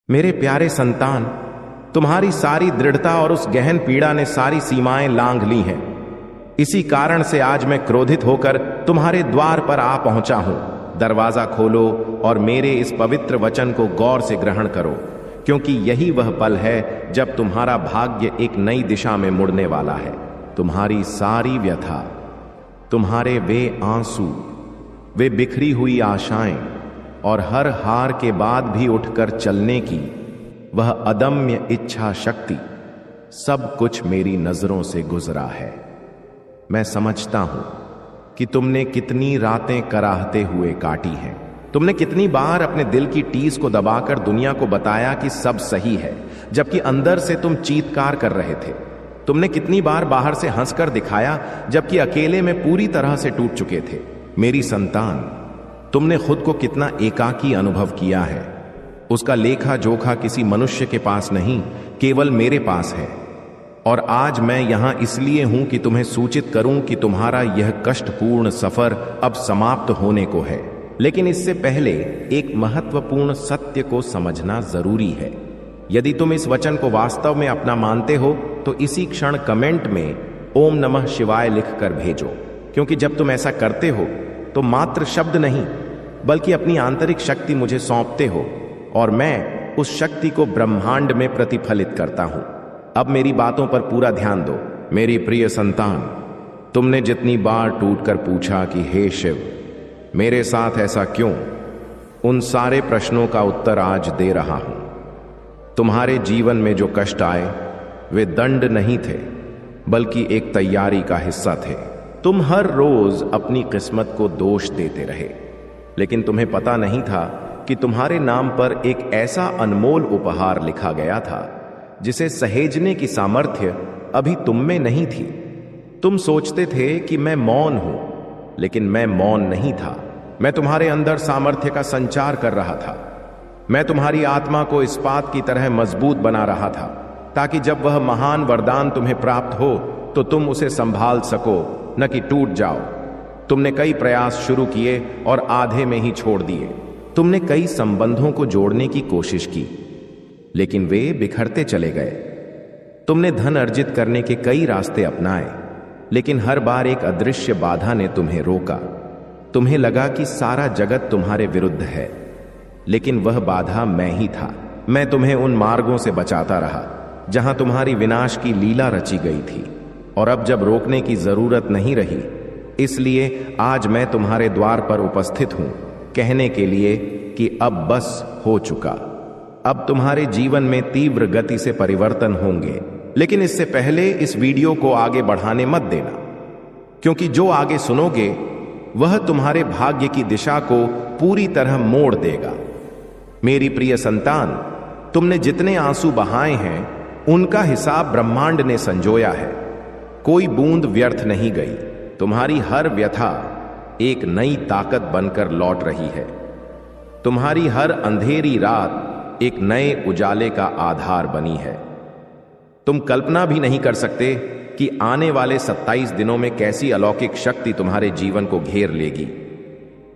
मेरे प्यारे संतान, तुम्हारी सारी दृढ़ता और उस गहन पीड़ा ने सारी सीमाएं लांघ ली हैं। इसी कारण से आज मैं क्रोधित होकर तुम्हारे द्वार पर आ पहुंचा हूं। दरवाजा खोलो और मेरे इस पवित्र वचन को गौर से ग्रहण करो, क्योंकि यही वह पल है जब तुम्हारा भाग्य एक नई दिशा में मुड़ने वाला है। तुम्हारी सारी व्यथा, तुम्हारे वे आंसू, वे बिखरी हुई आशाएं और हर हार के बाद भी उठकर चलने की वह अदम्य इच्छा शक्ति, सब कुछ मेरी नजरों से गुजरा है। मैं समझता हूं कि तुमने कितनी रातें कराहते हुए काटी हैं। तुमने कितनी बार अपने दिल की टीस को दबाकर दुनिया को बताया कि सब सही है, जबकि अंदर से तुम चीत्कार कर रहे थे। तुमने कितनी बार बाहर से हंसकर दिखाया, जबकि अकेले में पूरी तरह से टूट चुके थे। मेरी संतान, तुमने खुद को कितना एकाकी अनुभव किया है, उसका लेखा जोखा किसी मनुष्य के पास नहीं, केवल मेरे पास है। और आज मैं यहां इसलिए हूं कि तुम्हें सूचित करूं कि तुम्हारा यह कष्टपूर्ण सफर अब समाप्त होने को है। लेकिन इससे पहले एक महत्वपूर्ण सत्य को समझना जरूरी है। यदि तुम इस वचन को वास्तव में अपना मानते हो तो इसी क्षण कमेंट में ओम नमः शिवाय लिखकर भेजो, क्योंकि जब तुम ऐसा करते हो तो मात्र शब्द नहीं बल्कि अपनी आंतरिक शक्ति मुझे सौंपते हो और मैं उस शक्ति को ब्रह्मांड में प्रतिफलित करता हूं। अब मेरी बातों पर पूरा ध्यान दो। मेरी प्रिय संतान, तुमने जितनी बार टूटकर पूछा कि हे शिव, मेरे साथ ऐसा क्यों, उन सारे प्रश्नों का उत्तर आज दे रहा हूं। तुम्हारे जीवन में जो कष्ट आए वे दंड नहीं थे, बल्कि एक तैयारी का हिस्सा थे। तुम हर रोज अपनी किस्मत को दोष देते रहे, लेकिन तुम्हें पता नहीं था कि तुम्हारे नाम पर एक ऐसा अनमोल उपहार लिखा गया था जिसे सहेजने की सामर्थ्य अभी तुम में नहीं थी। तुम सोचते थे कि मैं मौन हूं, लेकिन मैं मौन नहीं था। मैं तुम्हारे अंदर सामर्थ्य का संचार कर रहा था। मैं तुम्हारी आत्मा को इस्पात की तरह मजबूत बना रहा था, ताकि जब वह महान वरदान तुम्हें प्राप्त हो तो तुम उसे संभाल सको, न कि टूट जाओ। तुमने कई प्रयास शुरू किए और आधे में ही छोड़ दिए। तुमने कई संबंधों को जोड़ने की कोशिश की, लेकिन वे बिखरते चले गए। तुमने धन अर्जित करने के कई रास्ते अपनाए, लेकिन हर बार एक अदृश्य बाधा ने तुम्हें रोका। तुम्हें लगा कि सारा जगत तुम्हारे विरुद्ध है, लेकिन वह बाधा मैं ही था। मैं तुम्हें उन मार्गों से बचाता रहा जहां तुम्हारी विनाश की लीला रची गई थी, और अब जब रोकने की जरूरत नहीं रही, इसलिए आज मैं तुम्हारे द्वार पर उपस्थित हूं, कहने के लिए कि अब बस हो चुका। अब तुम्हारे जीवन में तीव्र गति से परिवर्तन होंगे। लेकिन इससे पहले इस वीडियो को आगे बढ़ाने मत देना, क्योंकि जो आगे सुनोगे वह तुम्हारे भाग्य की दिशा को पूरी तरह मोड़ देगा। मेरी प्रिय संतान, तुमने जितने आंसू बहाए हैं उनका हिसाब ब्रह्मांड ने संजोया है। कोई बूंद व्यर्थ नहीं गई। तुम्हारी हर व्यथा एक नई ताकत बनकर लौट रही है। तुम्हारी हर अंधेरी रात एक नए उजाले का आधार बनी है। तुम कल्पना भी नहीं कर सकते कि आने वाले 27 दिनों में कैसी अलौकिक शक्ति तुम्हारे जीवन को घेर लेगी।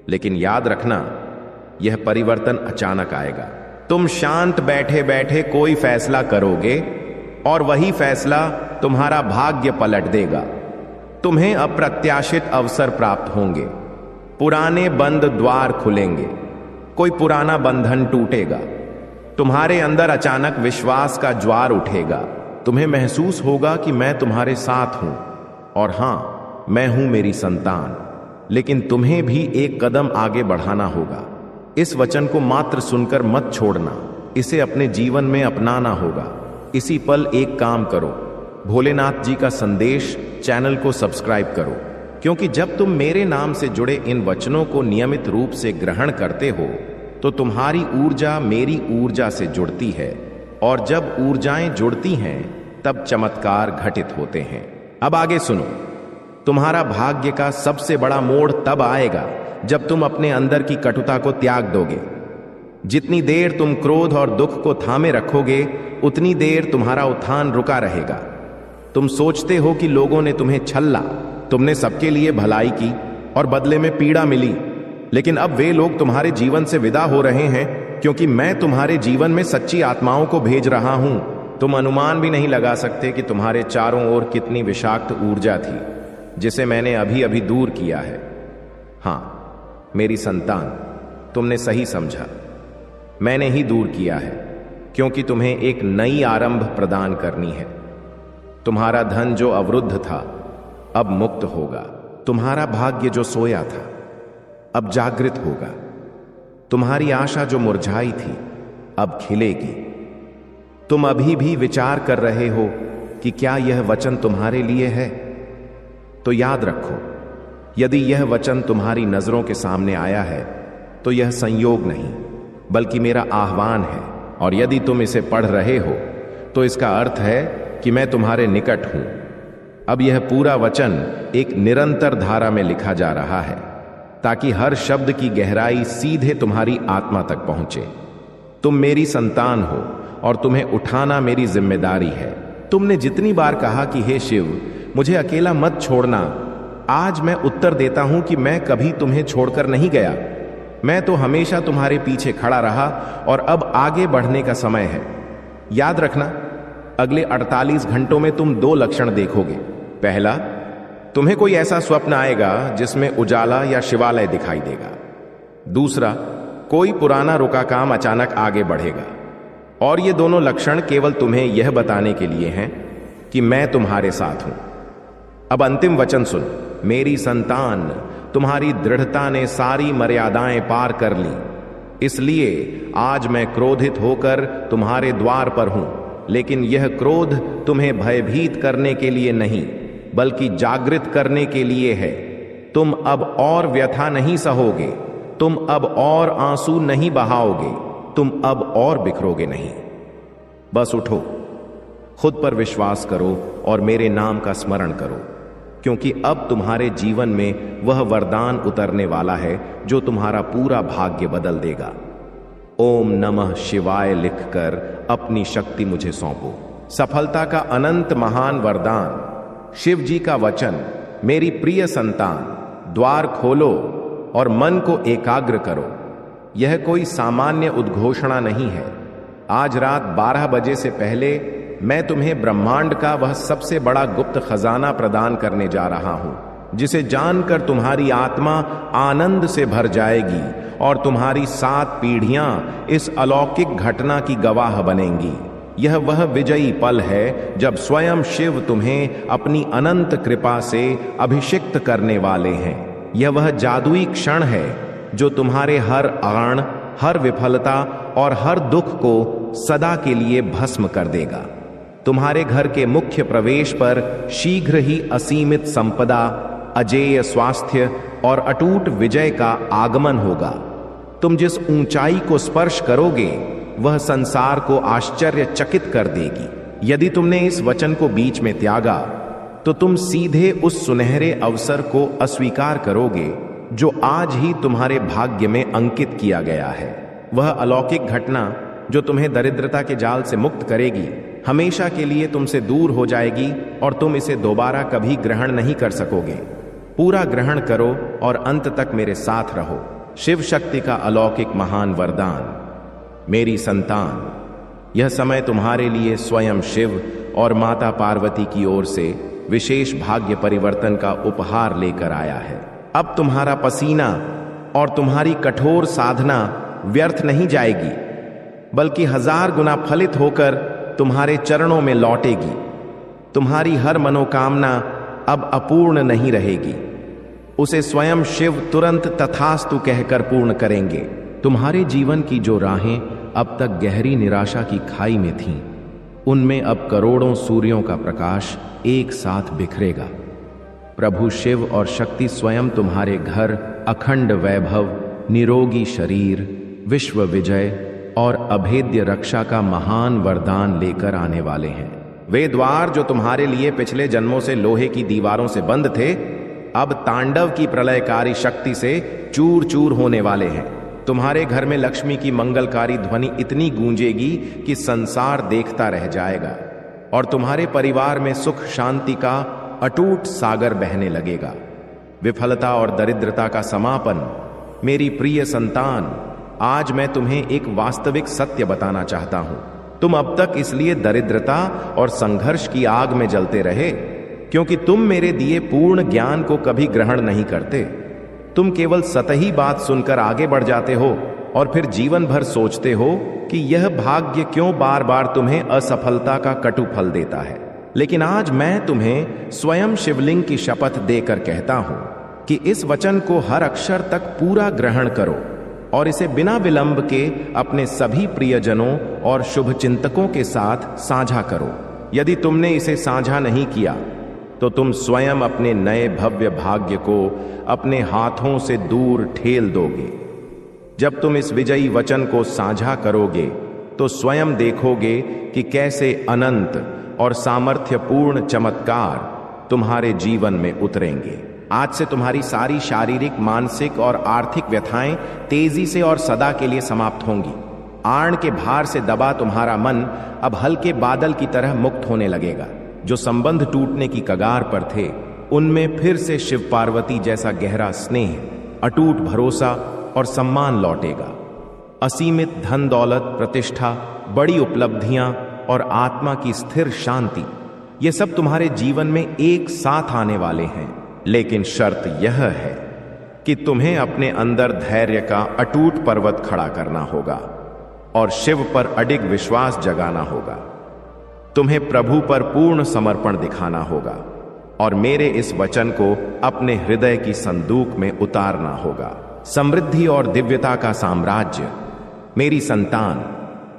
लेकिन याद रखना, यह परिवर्तन अचानक आएगा। तुम शांत बैठे बैठे कोई फैसला करोगे और वही फैसला तुम्हारा भाग्य पलट देगा। तुम्हें अप्रत्याशित अवसर प्राप्त होंगे। पुराने बंद द्वार खुलेंगे। कोई पुराना बंधन टूटेगा। तुम्हारे अंदर अचानक विश्वास का ज्वार उठेगा। तुम्हें महसूस होगा कि मैं तुम्हारे साथ हूं, और हां, मैं हूं मेरी संतान। लेकिन तुम्हें भी एक कदम आगे बढ़ाना होगा। इस वचन को मात्र सुनकर मत छोड़ना, इसे अपने जीवन में अपनाना होगा। इसी पल एक काम करो, भोलेनाथ जी का संदेश चैनल को सब्सक्राइब करो, क्योंकि जब तुम मेरे नाम से जुड़े इन वचनों को नियमित रूप से ग्रहण करते हो तो तुम्हारी ऊर्जा मेरी ऊर्जा से जुड़ती है, और जब ऊर्जाएं जुड़ती हैं तब चमत्कार घटित होते हैं। अब आगे सुनो। तुम्हारा भाग्य का सबसे बड़ा मोड़ तब आएगा जब तुम अपने अंदर की कटुता को त्याग दोगे। जितनी देर तुम क्रोध और दुख को थामे रखोगे, उतनी देर तुम्हारा उत्थान रुका रहेगा। तुम सोचते हो कि लोगों ने तुम्हें छल्ला, तुमने सबके लिए भलाई की और बदले में पीड़ा मिली, लेकिन अब वे लोग तुम्हारे जीवन से विदा हो रहे हैं क्योंकि मैं तुम्हारे जीवन में सच्ची आत्माओं को भेज रहा हूं। तुम अनुमान भी नहीं लगा सकते कि तुम्हारे चारों ओर कितनी विषाक्त ऊर्जा थी जिसे मैंने अभी अभी दूर किया है। हां मेरी संतान, तुमने सही समझा, मैंने ही दूर किया है, क्योंकि तुम्हें एक नई आरंभ प्रदान करनी है। तुम्हारा धन जो अवरुद्ध था अब मुक्त होगा। तुम्हारा भाग्य जो सोया था अब जागृत होगा। तुम्हारी आशा जो मुरझाई थी अब खिलेगी। तुम अभी भी विचार कर रहे हो कि क्या यह वचन तुम्हारे लिए है? तो याद रखो, यदि यह वचन तुम्हारी नजरों के सामने आया है तो यह संयोग नहीं बल्कि मेरा आह्वान है, और यदि तुम इसे पढ़ रहे हो तो इसका अर्थ है कि मैं तुम्हारे निकट हूं। अब यह पूरा वचन एक निरंतर धारा में लिखा जा रहा है ताकि हर शब्द की गहराई सीधे तुम्हारी आत्मा तक पहुंचे। तुम मेरी संतान हो और तुम्हें उठाना मेरी जिम्मेदारी है। तुमने जितनी बार कहा कि हे शिव, मुझे अकेला मत छोड़ना, आज मैं उत्तर देता हूं कि मैं कभी तुम्हें छोड़कर नहीं गया। मैं तो हमेशा तुम्हारे पीछे खड़ा रहा और अब आगे बढ़ने का समय है। याद रखना, अगले 48 घंटों में तुम 2 लक्षण देखोगे। पहला, तुम्हें कोई ऐसा स्वप्न आएगा जिसमें उजाला या शिवालय दिखाई देगा। दूसरा, कोई पुराना रुका काम अचानक आगे बढ़ेगा। और ये दोनों लक्षण केवल तुम्हें यह बताने के लिए हैं कि मैं तुम्हारे साथ हूं। अब अंतिम वचन सुन। मेरी संतान, तुम्हारी दृढ़ता ने सारी मर्यादाएं पार कर ली, इसलिए आज मैं क्रोधित होकर तुम्हारे द्वार पर हूं। लेकिन यह क्रोध तुम्हें भयभीत करने के लिए नहीं बल्कि जागृत करने के लिए है। तुम अब और व्यथा नहीं सहोगे, तुम अब और आंसू नहीं बहाओगे, तुम अब और बिखरोगे नहीं। बस उठो, खुद पर विश्वास करो और मेरे नाम का स्मरण करो, क्योंकि अब तुम्हारे जीवन में वह वरदान उतरने वाला है जो तुम्हारा पूरा भाग्य बदल देगा। ओम नमः शिवाय लिखकर अपनी शक्ति मुझे सौंपो। सफलता का अनंत महान वरदान, शिव जी का वचन। मेरी प्रिय संतान, द्वार खोलो और मन को एकाग्र करो। यह कोई सामान्य उद्घोषणा नहीं है। आज रात 12 बजे से पहले मैं तुम्हें ब्रह्मांड का वह सबसे बड़ा गुप्त खजाना प्रदान करने जा रहा हूं, जिसे जानकर तुम्हारी आत्मा आनंद से भर जाएगी और तुम्हारी 7 पीढ़ियां इस अलौकिक घटना की गवाह बनेंगी। यह वह विजयी पल है जब स्वयं शिव तुम्हें अपनी अनंत कृपा से अभिषिक्त करने वाले हैं। यह वह जादुई क्षण है जो तुम्हारे हर आण, हर विफलता और हर दुख को सदा के लिए भस्म कर देगा। तुम्हारे घर के मुख्य प्रवेश पर शीघ्र ही असीमित संपदा, अजेय स्वास्थ्य और अटूट विजय का आगमन होगा। तुम जिस ऊंचाई को स्पर्श करोगे वह संसार को आश्चर्यचकित कर देगी। यदि तुमने इस वचन को बीच में त्यागा तो तुम सीधे उस सुनहरे अवसर को अस्वीकार करोगे जो आज ही तुम्हारे भाग्य में अंकित किया गया है। वह अलौकिक घटना जो तुम्हें दरिद्रता के जाल से मुक्त करेगी, हमेशा के लिए तुमसे दूर हो जाएगी और तुम इसे दोबारा कभी ग्रहण नहीं कर सकोगे। पूरा ग्रहण करो और अंत तक मेरे साथ रहो। शिव शक्ति का अलौकिक महान वरदान। मेरी संतान, यह समय तुम्हारे लिए स्वयं शिव और माता पार्वती की ओर से विशेष भाग्य परिवर्तन का उपहार लेकर आया है। अब तुम्हारा पसीना और तुम्हारी कठोर साधना व्यर्थ नहीं जाएगी, बल्कि 1000 गुना फलित होकर तुम्हारे चरणों में लौटेगी। तुम्हारी हर मनोकामना अब अपूर्ण नहीं रहेगी, उसे स्वयं शिव तुरंत तथास्तु कहकर पूर्ण करेंगे। तुम्हारे जीवन की जो राहें अब तक गहरी निराशा की खाई में थीं, उनमें अब करोड़ों सूर्यों का प्रकाश एक साथ बिखरेगा। प्रभु शिव और शक्ति स्वयं तुम्हारे घर अखंड वैभव, निरोगी शरीर, विश्व विजय और अभेद्य रक्षा का महान वरदान लेकर आने वाले हैं। वे द्वार जो तुम्हारे लिए पिछले जन्मों से लोहे की दीवारों से बंद थे, अब तांडव की प्रलयकारी शक्ति से चूर चूर होने वाले हैं। तुम्हारे घर में लक्ष्मी की मंगलकारी ध्वनि इतनी गूंजेगी कि संसार देखता रह जाएगा और तुम्हारे परिवार में सुख शांति का अटूट सागर बहने लगेगा। विफलता और दरिद्रता का समापन। मेरी प्रिय संतान, आज मैं तुम्हें एक वास्तविक सत्य बताना चाहता हूं। तुम अब तक इसलिए दरिद्रता और संघर्ष की आग में जलते रहे क्योंकि तुम मेरे दिए पूर्ण ज्ञान को कभी ग्रहण नहीं करते। तुम केवल सतही बात सुनकर आगे बढ़ जाते हो और फिर जीवन भर सोचते हो कि यह भाग्य क्यों बार बार तुम्हें असफलता का कटु फल देता है। लेकिन आज मैं तुम्हें स्वयं शिवलिंग की शपथ देकर कहता हूं कि इस वचन को हर अक्षर तक पूरा ग्रहण करो और इसे बिना विलंब के अपने सभी प्रियजनों और शुभचिंतकों के साथ साझा करो। यदि तुमने इसे साझा नहीं किया तो तुम स्वयं अपने नए भव्य भाग्य को अपने हाथों से दूर ठेल दोगे। जब तुम इस विजयी वचन को साझा करोगे तो स्वयं देखोगे कि कैसे अनंत और सामर्थ्यपूर्ण चमत्कार तुम्हारे जीवन में उतरेंगे। आज से तुम्हारी सारी शारीरिक, मानसिक और आर्थिक व्यथाएं तेजी से और सदा के लिए समाप्त होंगी। आण के भार से दबा तुम्हारा मन अब हल्के बादल की तरह मुक्त होने लगेगा। जो संबंध टूटने की कगार पर थे उनमें फिर से शिव पार्वती जैसा गहरा स्नेह, अटूट भरोसा और सम्मान लौटेगा। असीमित धन दौलत, प्रतिष्ठा, बड़ी उपलब्धियां और आत्मा की स्थिर शांति, ये सब तुम्हारे जीवन में एक साथ आने वाले हैं। लेकिन शर्त यह है कि तुम्हें अपने अंदर धैर्य का अटूट पर्वत खड़ा करना होगा और शिव पर अडिग विश्वास जगाना होगा। तुम्हें प्रभु पर पूर्ण समर्पण दिखाना होगा और मेरे इस वचन को अपने हृदय की संदूक में उतारना होगा। समृद्धि और दिव्यता का साम्राज्य, मेरी संतान,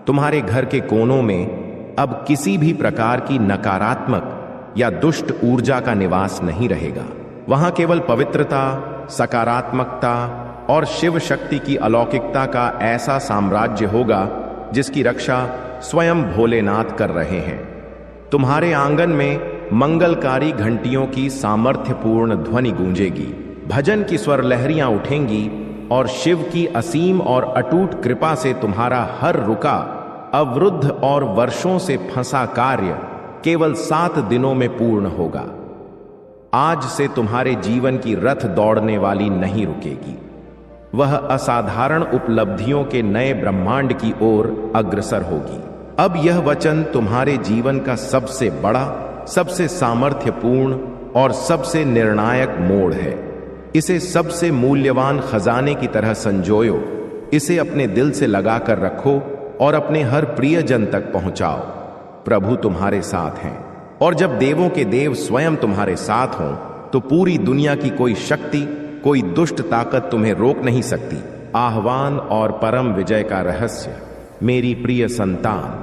तुम्हारे घर के कोनों में अब किसी भी प्रकार की नकारात्मक या दुष्ट ऊर्जा का निवास नहीं रहेगा। वहां केवल पवित्रता, सकारात्मकता और शिव शक्ति की अलौकिकता का ऐसा साम्राज्य होगा जिसकी रक्षा स्वयं भोलेनाथ कर रहे हैं। तुम्हारे आंगन में मंगलकारी घंटियों की सामर्थ्यपूर्ण ध्वनि गूंजेगी, भजन की स्वर लहरियां उठेंगी और शिव की असीम और अटूट कृपा से तुम्हारा हर रुका, अवरुद्ध और वर्षों से फंसा कार्य केवल 7 दिनों में पूर्ण होगा। आज से तुम्हारे जीवन की रथ दौड़ने वाली नहीं रुकेगी। वह असाधारण उपलब्धियों के नए ब्रह्मांड की ओर अग्रसर होगी। अब यह वचन तुम्हारे जीवन का सबसे बड़ा, सबसे सामर्थ्यपूर्ण और सबसे निर्णायक मोड़ है। इसे सबसे मूल्यवान खजाने की तरह संजोयो। इसे अपने दिल से लगाकर रखो और अपने हर प्रियजन तक पहुंचाओ। प्रभु तुम्हारे साथ हैं और जब देवों के देव स्वयं तुम्हारे साथ हों तो पूरी दुनिया की कोई शक्ति, कोई दुष्ट ताकत तुम्हें रोक नहीं सकती। आह्वान और परम विजय का रहस्य, मेरी प्रिय संतान,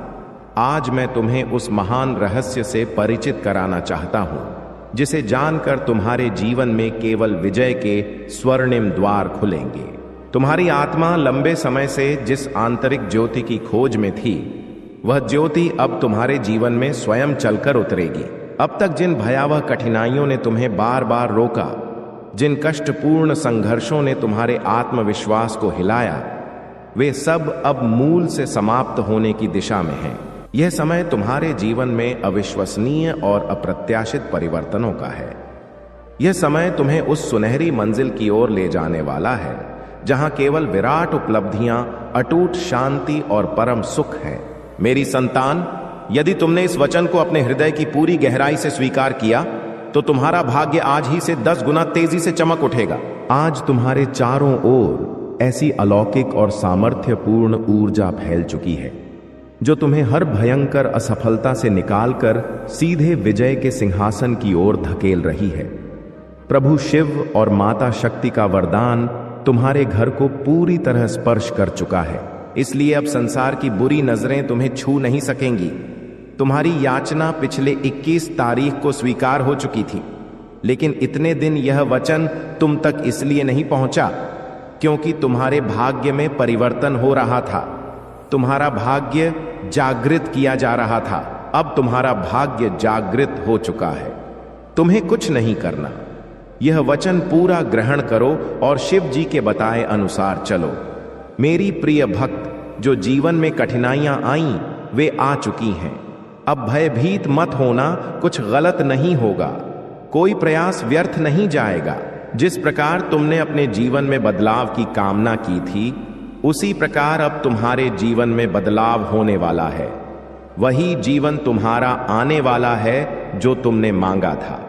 आज मैं तुम्हें उस महान रहस्य से परिचित कराना चाहता हूं जिसे जानकर तुम्हारे जीवन में केवल विजय के स्वर्णिम द्वार खुलेंगे। तुम्हारी आत्मा लंबे समय से जिस आंतरिक ज्योति की खोज में थी, वह ज्योति अब तुम्हारे जीवन में स्वयं चलकर उतरेगी। अब तक जिन भयावह कठिनाइयों ने तुम्हें बार बार रोका, जिन कष्टपूर्ण संघर्षों ने तुम्हारे आत्मविश्वास को हिलाया, वे सब अब मूल से समाप्त होने की दिशा में हैं। यह समय तुम्हारे जीवन में अविश्वसनीय और अप्रत्याशित परिवर्तनों का है। यह समय तुम्हें उस सुनहरी मंजिल की ओर ले जाने वाला है जहां केवल विराट उपलब्धियां, अटूट शांति और परम सुख है। मेरी संतान, यदि तुमने इस वचन को अपने हृदय की पूरी गहराई से स्वीकार किया तो तुम्हारा भाग्य आज ही से 10 गुना तेजी से चमक उठेगा। आज तुम्हारे चारों ओर ऐसी अलौकिक और सामर्थ्यपूर्ण ऊर्जा फैल चुकी है जो तुम्हें हर भयंकर असफलता से निकालकर सीधे विजय के सिंहासन की ओर धकेल रही है। प्रभु शिव और माता शक्ति का वरदान तुम्हारे घर को पूरी तरह स्पर्श कर चुका है, इसलिए अब संसार की बुरी नजरें तुम्हें छू नहीं सकेंगी। तुम्हारी याचना पिछले 21 तारीख को स्वीकार हो चुकी थी, लेकिन इतने दिन यह वचन तुम तक इसलिए नहीं पहुंचा क्योंकि तुम्हारे भाग्य में परिवर्तन हो रहा था। तुम्हारा भाग्य जागृत किया जा रहा था। अब तुम्हारा भाग्य जागृत हो चुका है। तुम्हें कुछ नहीं करना, यह वचन पूरा ग्रहण करो और शिव जी के बताए अनुसार चलो। मेरी प्रिय भक्त, जो जीवन में कठिनाइयां आईं वे आ चुकी हैं। अब भयभीत मत होना, कुछ गलत नहीं होगा, कोई प्रयास व्यर्थ नहीं जाएगा। जिस प्रकार तुमने अपने जीवन में बदलाव की कामना की थी, उसी प्रकार अब तुम्हारे जीवन में बदलाव होने वाला है। वही जीवन तुम्हारा आने वाला है जो तुमने मांगा था।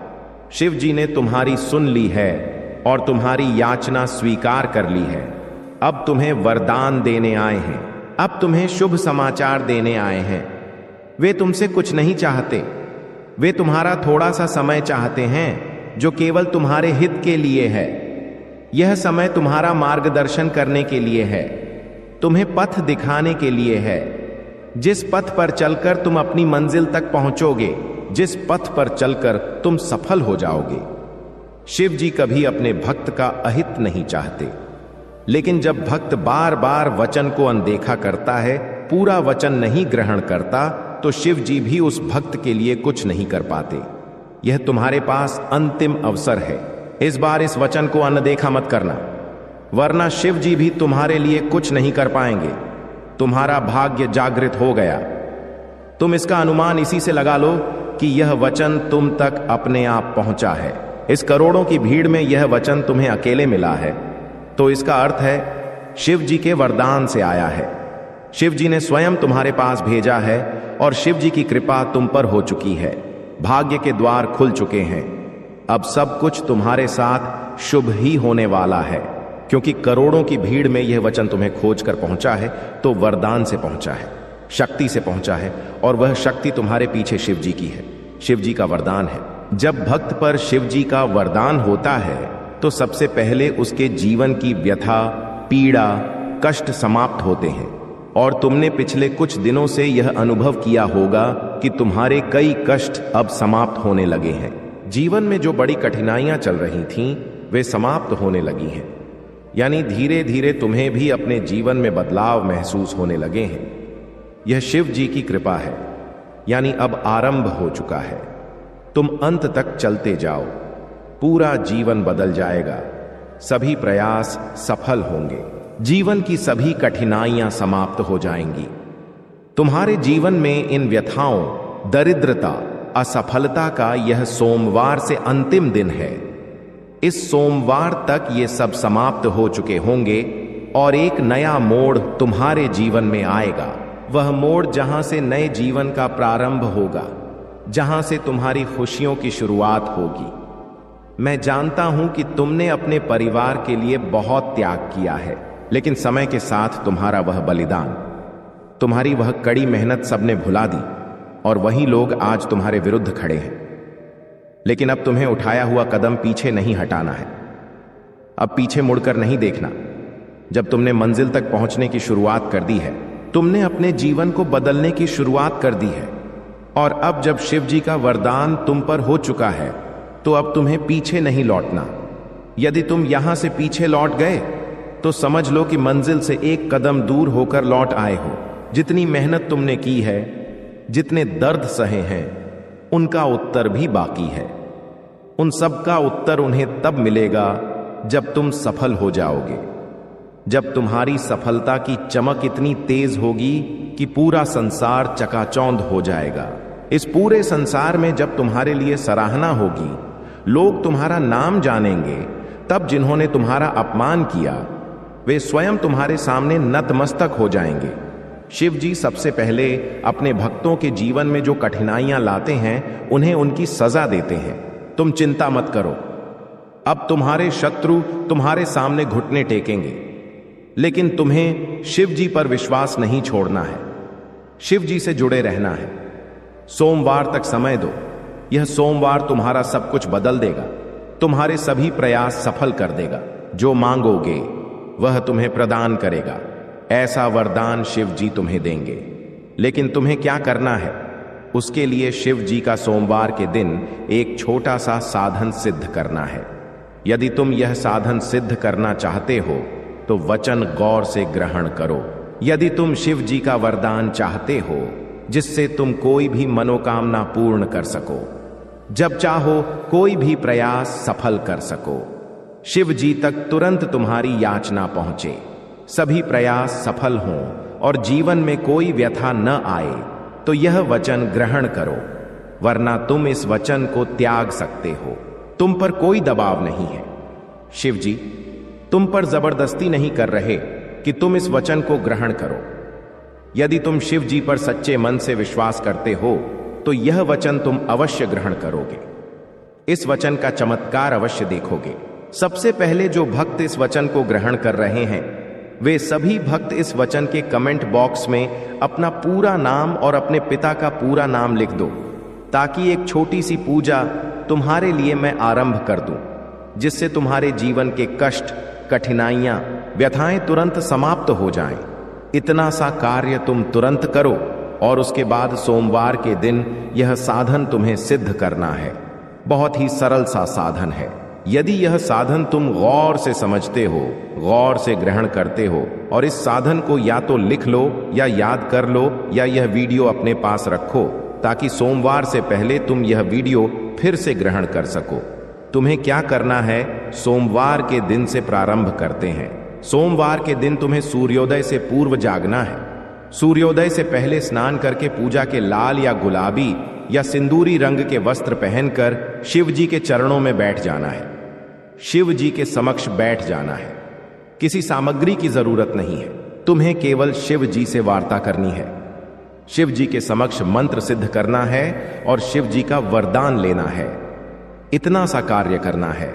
शिव जी ने तुम्हारी सुन ली है और तुम्हारी याचना स्वीकार कर ली है। अब तुम्हें वरदान देने आए हैं, अब तुम्हें शुभ समाचार देने आए हैं। वे तुमसे कुछ नहीं चाहते, वे तुम्हारा थोड़ा सा समय चाहते हैं जो केवल तुम्हारे हित के लिए है। यह समय तुम्हारा मार्गदर्शन करने के लिए है, तुम्हें पथ दिखाने के लिए है। जिस पथ पर चलकर तुम अपनी मंजिल तक पहुंचोगे, जिस पथ पर चलकर तुम सफल हो जाओगे। शिव जी कभी अपने भक्त का अहित नहीं चाहते, लेकिन जब भक्त बार बार वचन को अनदेखा करता है, पूरा वचन नहीं ग्रहण करता, तो शिव जी भी उस भक्त के लिए कुछ नहीं कर पाते। यह तुम्हारे पास अंतिम अवसर है। इस बार इस वचन को अनदेखा मत करना, वरना शिव जी भी तुम्हारे लिए कुछ नहीं कर पाएंगे। तुम्हारा भाग्य जागृत हो गया। तुम इसका अनुमान इसी से लगा लो कि यह वचन तुम तक अपने आप पहुंचा है। इस करोड़ों की भीड़ में यह वचन तुम्हें अकेले मिला है, तो इसका अर्थ है शिव जी के वरदान से आया है। शिव जी ने स्वयं तुम्हारे पास भेजा है और शिव जी की कृपा तुम पर हो चुकी है। भाग्य के द्वार खुल चुके हैं। अब सब कुछ तुम्हारे साथ शुभ ही होने वाला है, क्योंकि करोड़ों की भीड़ में यह वचन तुम्हें खोज कर पहुंचा है, तो वरदान से पहुंचा है, शक्ति से पहुंचा है, और वह शक्ति तुम्हारे पीछे शिव जी की है। शिव जी का वरदान है। जब भक्त पर शिव जी का वरदान होता है, तो सबसे पहले उसके जीवन की व्यथा, पीड़ा, कष्ट समाप्त होते हैं। और तुमने पिछले कुछ दिनों से यह अनुभव किया होगा कि तुम्हारे कई कष्ट अब समाप्त होने लगे हैं। जीवन में जो बड़ी कठिनाइयां चल रही थीं, वे समाप्त होने लगी हैं। यानी धीरे धीरे तुम्हें भी अपने जीवन में बदलाव महसूस होने लगे हैं। यह शिव जी की कृपा है, यानी अब आरंभ हो चुका है। तुम अंत तक चलते जाओ, पूरा जीवन बदल जाएगा। सभी प्रयास सफल होंगे। जीवन की सभी कठिनाइयां समाप्त हो जाएंगी। तुम्हारे जीवन में इन व्यथाओं, दरिद्रता, असफलता का यह सोमवार से अंतिम दिन है। इस सोमवार तक ये सब समाप्त हो चुके होंगे और एक नया मोड़ तुम्हारे जीवन में आएगा। वह मोड़ जहां से नए जीवन का प्रारंभ होगा, जहां से तुम्हारी खुशियों की शुरुआत होगी। मैं जानता हूं कि तुमने अपने परिवार के लिए बहुत त्याग किया है, लेकिन समय के साथ तुम्हारा वह बलिदान, तुम्हारी वह कड़ी मेहनत सबने भुला दी, और वही लोग आज तुम्हारे विरुद्ध खड़े हैं। लेकिन अब तुम्हें उठाया हुआ कदम पीछे नहीं हटाना है। अब पीछे मुड़कर नहीं देखना। जब तुमने मंजिल तक पहुंचने की शुरुआत कर दी है, तुमने अपने जीवन को बदलने की शुरुआत कर दी है। और अब जब शिव जी का वरदान तुम पर हो चुका है, तो अब तुम्हें पीछे नहीं लौटना। यदि तुम यहां से पीछे लौट गए, तो समझ लो कि मंजिल से एक कदम दूर होकर लौट आए हो। जितनी मेहनत तुमने की है, जितने दर्द सहे हैं, उनका उत्तर भी बाकी है। उन सब का उत्तर उन्हें तब मिलेगा जब तुम सफल हो जाओगे, जब तुम्हारी सफलता की चमक इतनी तेज होगी कि पूरा संसार चकाचौंध हो जाएगा। इस पूरे संसार में जब तुम्हारे लिए सराहना होगी, लोग तुम्हारा नाम जानेंगे, तब जिन्होंने तुम्हारा अपमान किया, वे स्वयं तुम्हारे सामने नतमस्तक हो जाएंगे। शिव जी सबसे पहले अपने भक्तों के जीवन में जो कठिनाइयां लाते हैं, उन्हें उनकी सजा देते हैं। तुम चिंता मत करो। अब तुम्हारे शत्रु तुम्हारे सामने घुटने टेकेंगे, लेकिन तुम्हें शिव जी पर विश्वास नहीं छोड़ना है। शिव जी से जुड़े रहना है। सोमवार तक समय दो। यह सोमवार तुम्हारा सब कुछ बदल देगा, तुम्हारे सभी प्रयास सफल कर देगा। जो मांगोगे वह तुम्हें प्रदान करेगा। ऐसा वरदान शिव जी तुम्हें देंगे। लेकिन तुम्हें क्या करना है? उसके लिए शिव जी का सोमवार के दिन एक छोटा सा साधन सिद्ध करना है। यदि तुम यह साधन सिद्ध करना चाहते हो, तो वचन गौर से ग्रहण करो। यदि तुम शिव जी का वरदान चाहते हो, जिससे तुम कोई भी मनोकामना पूर्ण कर सको, जब चाहो कोई भी प्रयास सफल कर सको, शिव जी तक तुरंत तुम्हारी याचना पहुंचे, सभी प्रयास सफल हों और जीवन में कोई व्यथा न आए, तो यह वचन ग्रहण करो, वरना तुम इस वचन को त्याग सकते हो। तुम पर कोई दबाव नहीं है। शिव जी तुम पर जबरदस्ती नहीं कर रहे कि तुम इस वचन को ग्रहण करो। यदि तुम शिव जी पर सच्चे मन से विश्वास करते हो तो यह वचन तुम अवश्य ग्रहण करोगे। इस वचन का चमत्कार अवश्य देखोगे। सबसे पहले जो भक्त इस वचन को ग्रहण कर रहे हैं वे सभी भक्त इस वचन के कमेंट बॉक्स में अपना पूरा नाम और अपने पिता का पूरा नाम लिख दो, ताकि एक छोटी सी पूजा तुम्हारे लिए मैं आरंभ कर दूं, जिससे तुम्हारे जीवन के कष्ट, कठिनाइयां, व्यथाएं तुरंत समाप्त हो जाएं। इतना सा कार्य तुम तुरंत करो और उसके बाद सोमवार के दिन यह साधन तुम्हें सिद्ध करना है। बहुत ही सरल सा साधन है। यदि यह साधन तुम गौर से समझते हो, गौर से ग्रहण करते हो और इस साधन को या तो लिख लो या याद कर लो या यह वीडियो अपने पास रखो, ताकि सोमवार से पहले तुम यह वीडियो फिर से ग्रहण कर सको। तुम्हें क्या करना है, सोमवार के दिन से प्रारंभ करते हैं। सोमवार के दिन तुम्हें सूर्योदय से पूर्व जागना है। सूर्योदय से पहले स्नान करके पूजा के लाल या गुलाबी या सिंदूरी रंग के वस्त्र पहनकर शिव जी के चरणों में बैठ जाना है। शिव जी के समक्ष बैठ जाना है। किसी सामग्री की जरूरत नहीं है, तुम्हें केवल शिव जी से वार्ता करनी है। शिव जी के समक्ष मंत्र सिद्ध करना है और शिव जी का वरदान लेना है। इतना सा कार्य करना है।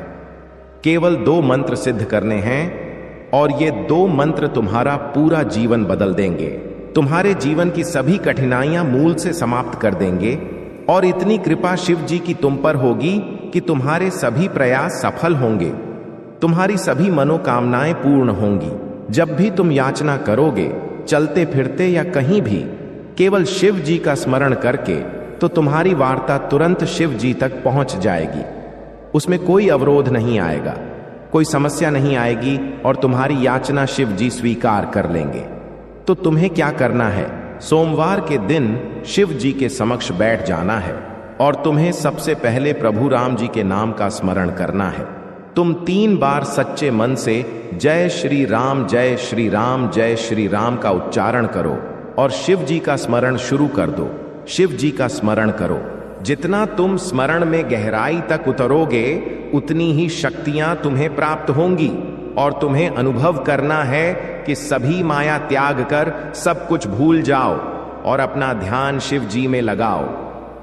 केवल 2 मंत्र सिद्ध करने हैं और ये 2 मंत्र तुम्हारा पूरा जीवन बदल देंगे। तुम्हारे जीवन की सभी कठिनाइयां मूल से समाप्त कर देंगे और इतनी कृपा शिव जी की तुम पर होगी कि तुम्हारे सभी प्रयास सफल होंगे। तुम्हारी सभी मनोकामनाएं पूर्ण होंगी। जब भी तुम याचना करोगे, चलते फिरते या कहीं भी, केवल शिव जी का स्मरण करके, तो तुम्हारी वार्ता तुरंत शिव जी तक पहुंच जाएगी। उसमें कोई अवरोध नहीं आएगा, कोई समस्या नहीं आएगी और तुम्हारी याचना शिव जी स्वीकार कर लेंगे। तो तुम्हें क्या करना है, सोमवार के दिन शिव जी के समक्ष बैठ जाना है और तुम्हें सबसे पहले प्रभु राम जी के नाम का स्मरण करना है। तुम 3 बार सच्चे मन से जय श्री राम, जय श्री राम, जय श्री राम का उच्चारण करो और शिव जी का स्मरण शुरू कर दो। शिव जी का स्मरण करो। जितना तुम स्मरण में गहराई तक उतरोगे, उतनी ही शक्तियां तुम्हें प्राप्त होंगी और तुम्हें अनुभव करना है कि सभी माया त्याग कर सब कुछ भूल जाओ और अपना ध्यान शिव जी में लगाओ।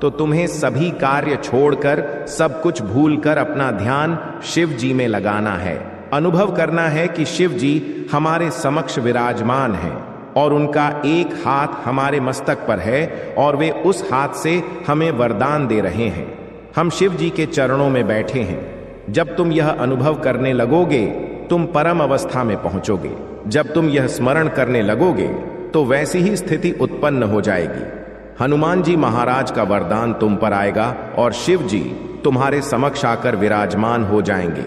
तो तुम्हें सभी कार्य छोड़कर, सब कुछ भूलकर अपना ध्यान शिव जी में लगाना है। अनुभव करना है कि शिव जी हमारे समक्ष विराजमान हैं और उनका एक हाथ हमारे मस्तक पर है और वे उस हाथ से हमें वरदान दे रहे हैं। हम शिव जी के चरणों में बैठे हैं। जब तुम यह अनुभव करने लगोगे, तुम परम अवस्था में पहुंचोगे। जब तुम यह स्मरण करने लगोगे तो वैसी ही स्थिति उत्पन्न हो जाएगी। हनुमान जी महाराज का वरदान तुम पर आएगा और शिव जी तुम्हारे समक्ष आकर विराजमान हो जाएंगे।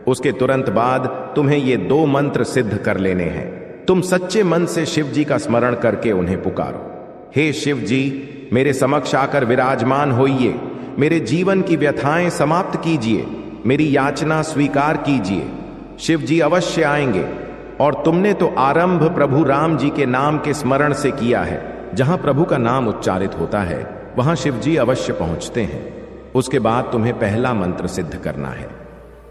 उसके तुरंत बाद तुम्हें ये 2 मंत्र सिद्ध कर लेने हैं। तुम सच्चे मन से शिव जी का स्मरण करके उन्हें पुकारो। हे शिव जी, मेरे समक्ष आकर विराजमान होइए। मेरे जीवन की व्यथाएं समाप्त कीजिए। मेरी याचना स्वीकार कीजिए। शिव जी अवश्य आएंगे और तुमने तो आरंभ प्रभु राम जी के नाम के स्मरण से किया है। जहां प्रभु का नाम उच्चारित होता है वहां शिव जी अवश्य पहुंचते हैं। उसके बाद तुम्हें पहला मंत्र सिद्ध करना है।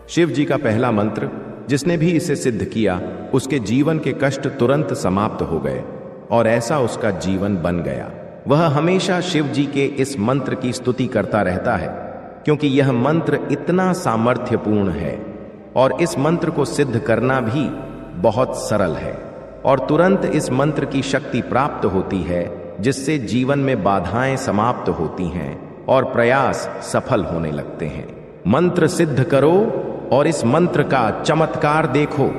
शिव जी का पहला मंत्र, जिसने भी इसे सिद्ध किया उसके जीवन के कष्ट तुरंत समाप्त हो गए और ऐसा उसका जीवन बन गया। वह हमेशा शिव जी के इस मंत्र की स्तुति करता रहता है, क्योंकि यह मंत्र इतना सामर्थ्यपूर्ण है और इस मंत्र को सिद्ध करना भी बहुत सरल है और तुरंत इस मंत्र की शक्ति प्राप्त होती है, जिससे जीवन में बाधाएं समाप्त होती हैं और प्रयास सफल होने लगते हैं। मंत्र सिद्ध करो और इस मंत्र का चमत्कार देखो।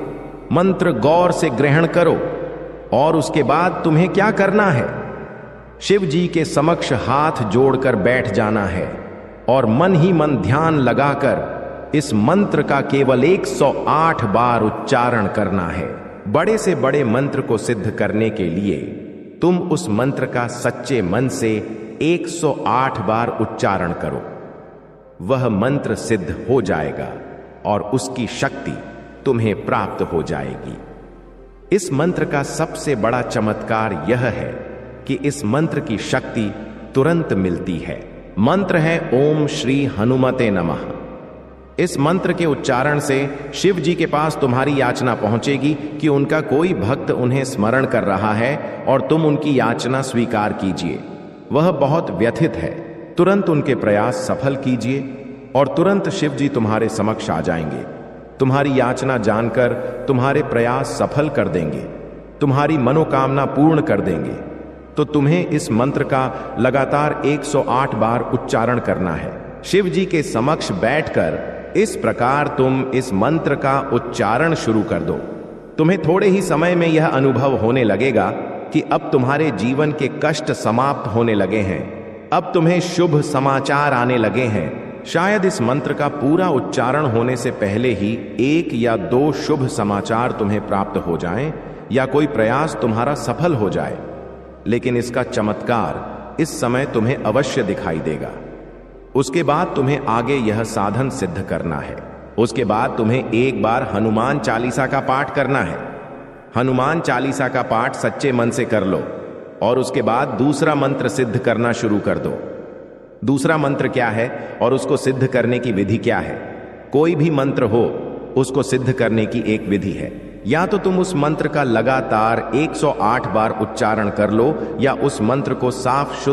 मंत्र गौर से ग्रहण करो और उसके बाद तुम्हें क्या करना है, शिव जी के समक्ष हाथ जोड़कर बैठ जाना है और मन ही मन ध्यान लगाकर इस मंत्र का केवल 108 बार उच्चारण करना है। बड़े से बड़े मंत्र को सिद्ध करने के लिए तुम उस मंत्र का सच्चे मन से 108 बार उच्चारण करो। वह मंत्र सिद्ध हो जाएगा और उसकी शक्ति तुम्हें प्राप्त हो जाएगी। इस मंत्र का सबसे बड़ा चमत्कार यह है कि इस मंत्र की शक्ति तुरंत मिलती है। मंत्र है ओम श्री हनुमते नमः। इस मंत्र के उच्चारण से शिव जी के पास तुम्हारी याचना पहुंचेगी कि उनका कोई भक्त उन्हें स्मरण कर रहा है और तुम उनकी याचना स्वीकार कीजिए। वह बहुत व्यथित है, तुरंत उनके प्रयास सफल कीजिए और तुरंत शिव जी तुम्हारे समक्ष आ जाएंगे। तुम्हारी याचना जानकर तुम्हारे प्रयास सफल कर देंगे, तुम्हारी मनोकामना पूर्ण कर देंगे। तो तुम्हें इस मंत्र का लगातार 108 बार उच्चारण करना है। शिव जी के समक्ष बैठकर इस प्रकार तुम इस मंत्र का उच्चारण शुरू कर दो। तुम्हें थोड़े ही समय में यह अनुभव होने लगेगा कि अब तुम्हारे जीवन के कष्ट समाप्त होने लगे हैं, अब तुम्हें शुभ समाचार आने लगे हैं। शायद इस मंत्र का पूरा उच्चारण होने से पहले ही 1 या 2 शुभ समाचार तुम्हें प्राप्त हो जाएं या कोई प्रयास तुम्हारा सफल हो जाए, लेकिन इसका चमत्कार इस समय तुम्हें अवश्य दिखाई देगा। उसके बाद तुम्हें आगे यह साधन सिद्ध करना है। उसके बाद तुम्हें एक बार हनुमान चालीसा का पाठ करना है। हनुमान चालीसा का पाठ सच्चे मन से कर लो और उसके बाद दूसरा मंत्र सिद्ध करना शुरू कर दो। दूसरा मंत्र क्या है और उसको सिद्ध करने की विधि क्या है? कोई भी मंत्र हो, उसको सिद्ध करने की एक विधि है। या तो तुम उस मंत्र का लगातार 108 बार उच्चारण कर लो या उस मंत्र को साफ शुद्ध